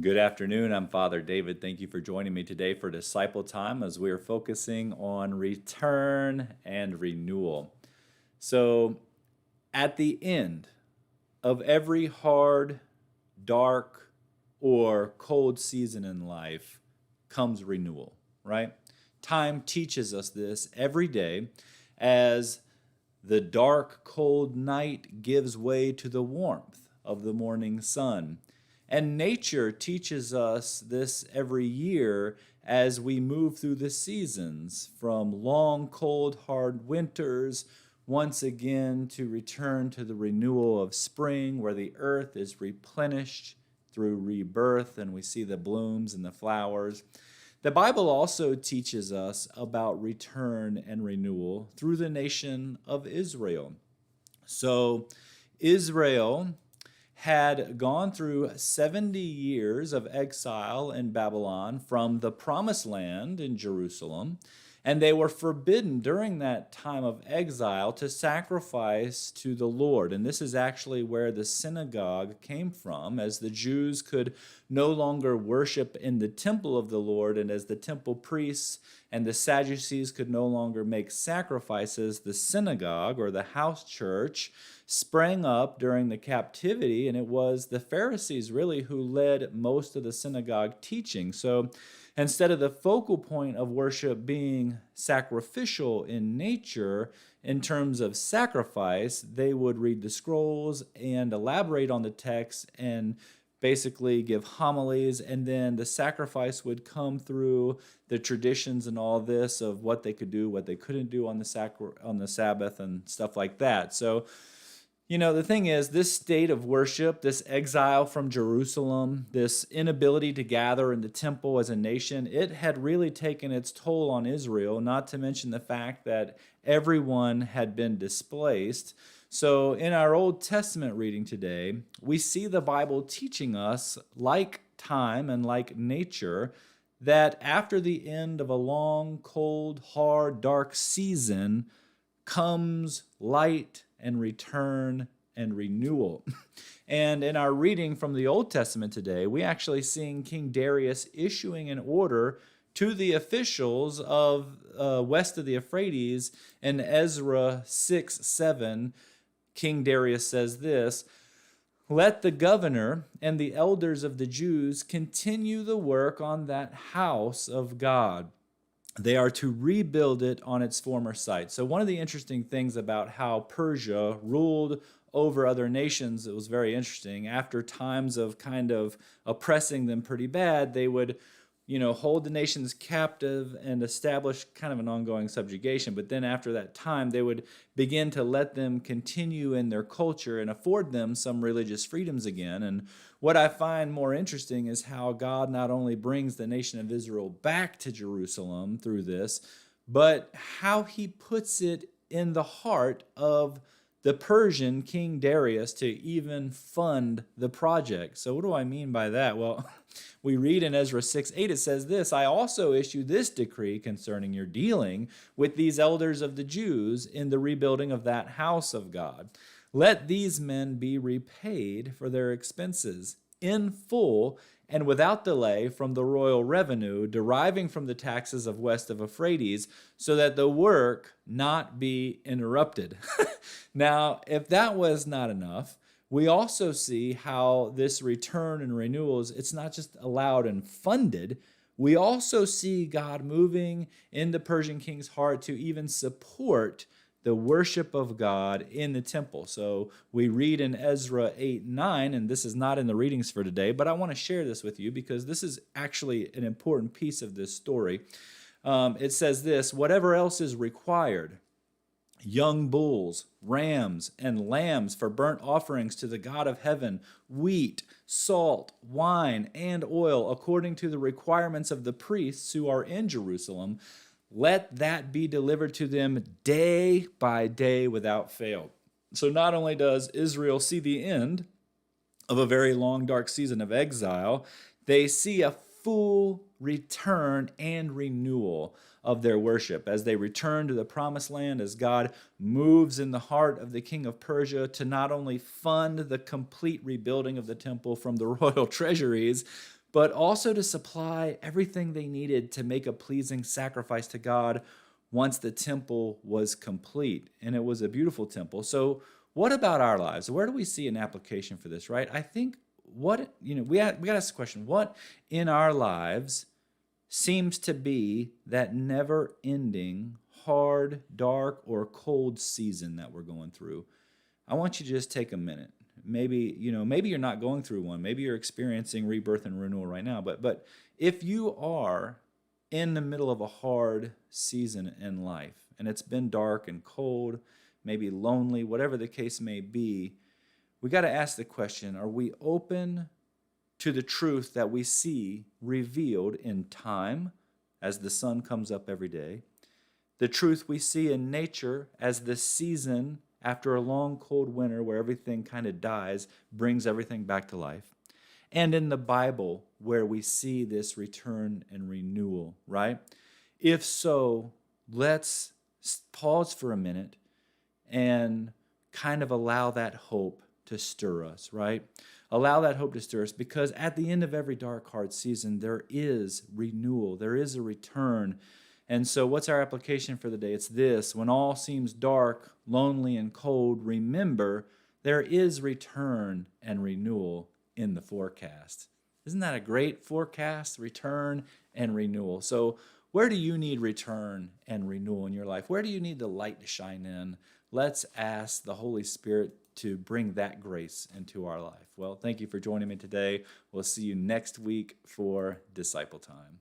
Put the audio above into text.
Good afternoon. I'm Father David. Thank you for joining me today for Disciple Time as we are focusing on return and renewal. So, at the end of every hard, dark, or cold season in life comes renewal, right? Time teaches us this every day as the dark, cold night gives way to the warmth of the morning sun. And nature teaches us this every year as we move through the seasons from long, cold, hard winters once again to return to the renewal of spring where the earth is replenished through rebirth and we see the blooms and the flowers. The Bible also teaches us about return and renewal through the nation of Israel. So, Israel had gone through 70 years of exile in Babylon from the promised land in Jerusalem, and they were forbidden during that time of exile to sacrifice to the Lord. And this is actually where the synagogue came from, as the Jews could no longer worship in the temple of the Lord, and as the temple priests and the Sadducees could no longer make sacrifices, the synagogue or the house church sprang up during the captivity, and it was the Pharisees really who led most of the synagogue teaching. So instead of the focal point of worship being sacrificial in nature, in terms of sacrifice, they would read the scrolls and elaborate on the text and basically give homilies, and then the sacrifice would come through the traditions and all this of what they could do, what they couldn't do on the Sabbath and stuff like that. So the thing is, this state of worship, this exile from Jerusalem, this inability to gather in the temple as a nation, it had really taken its toll on Israel, not to mention the fact that everyone had been displaced. So in our Old Testament reading today, we see the Bible teaching us, like time and like nature, that after the end of a long, cold, hard, dark season comes light and return and renewal. And in our reading from the Old Testament today, we actually see King Darius issuing an order to the officials of west of the Euphrates. In Ezra 6:7, King Darius says this: "Let the governor and the elders of the Jews continue the work on that house of God. They are to rebuild it on its former site." So one of the interesting things about how Persia ruled over other nations, it was very interesting. After times of kind of oppressing them pretty bad, they would, hold the nations captive and establish kind of an ongoing subjugation. But then after that time, they would begin to let them continue in their culture and afford them some religious freedoms again. And what I find more interesting is how God not only brings the nation of Israel back to Jerusalem through this, but how he puts it in the heart of the Persian King Darius to even fund the project. So what do I mean by that? Well, we read in Ezra 6:8, it says this: "I also issue this decree concerning your dealing with these elders of the Jews in the rebuilding of that house of God. Let these men be repaid for their expenses in full and without delay from the royal revenue deriving from the taxes of west of Euphrates, so that the work not be interrupted." Now, if that was not enough, we also see how this return and renewals, it's not just allowed and funded. We also see God moving in the Persian king's heart to even support the worship of God in the temple. So we read in Ezra 8:9, and this is not in the readings for today, but I want to share this with you because this is actually an important piece of this story. It says this: "Whatever else is required, young bulls, rams, and lambs for burnt offerings to the God of heaven, wheat, salt, wine, and oil, according to the requirements of the priests who are in Jerusalem, let that be delivered to them day by day without fail." So not only does Israel see the end of a very long, dark season of exile, they see a full return and renewal of their worship as they return to the promised land, as God moves in the heart of the king of Persia to not only fund the complete rebuilding of the temple from the royal treasuries, but also to supply everything they needed to make a pleasing sacrifice to God once the temple was complete. And it was a beautiful temple. So what about our lives? Where do we see an application for this, right? I think we got to ask the question, what in our lives seems to be that never-ending, hard, dark, or cold season that we're going through? I want you to just take a minute. Maybe you're not going through one. Maybe you're experiencing rebirth and renewal right now. But if you are in the middle of a hard season in life, and it's been dark and cold, maybe lonely, whatever the case may be, we got to ask the question, are we open to the truth that we see revealed in time as the sun comes up every day, the truth we see in nature as the season after a long cold winter where everything kind of dies, brings everything back to life, and in the Bible where we see this return and renewal, right? If so, let's pause for a minute and kind of allow that hope to stir us, right? Allow that hope to stir us, because at the end of every dark, hard season, there is renewal. There is a return. And so what's our application for the day? It's this: when all seems dark, lonely, and cold, remember there is return and renewal in the forecast. Isn't that a great forecast? Return and renewal. So where do you need return and renewal in your life? Where do you need the light to shine in? Let's ask the Holy Spirit to bring that grace into our life. Well, thank you for joining me today. We'll see you next week for Disciple Time.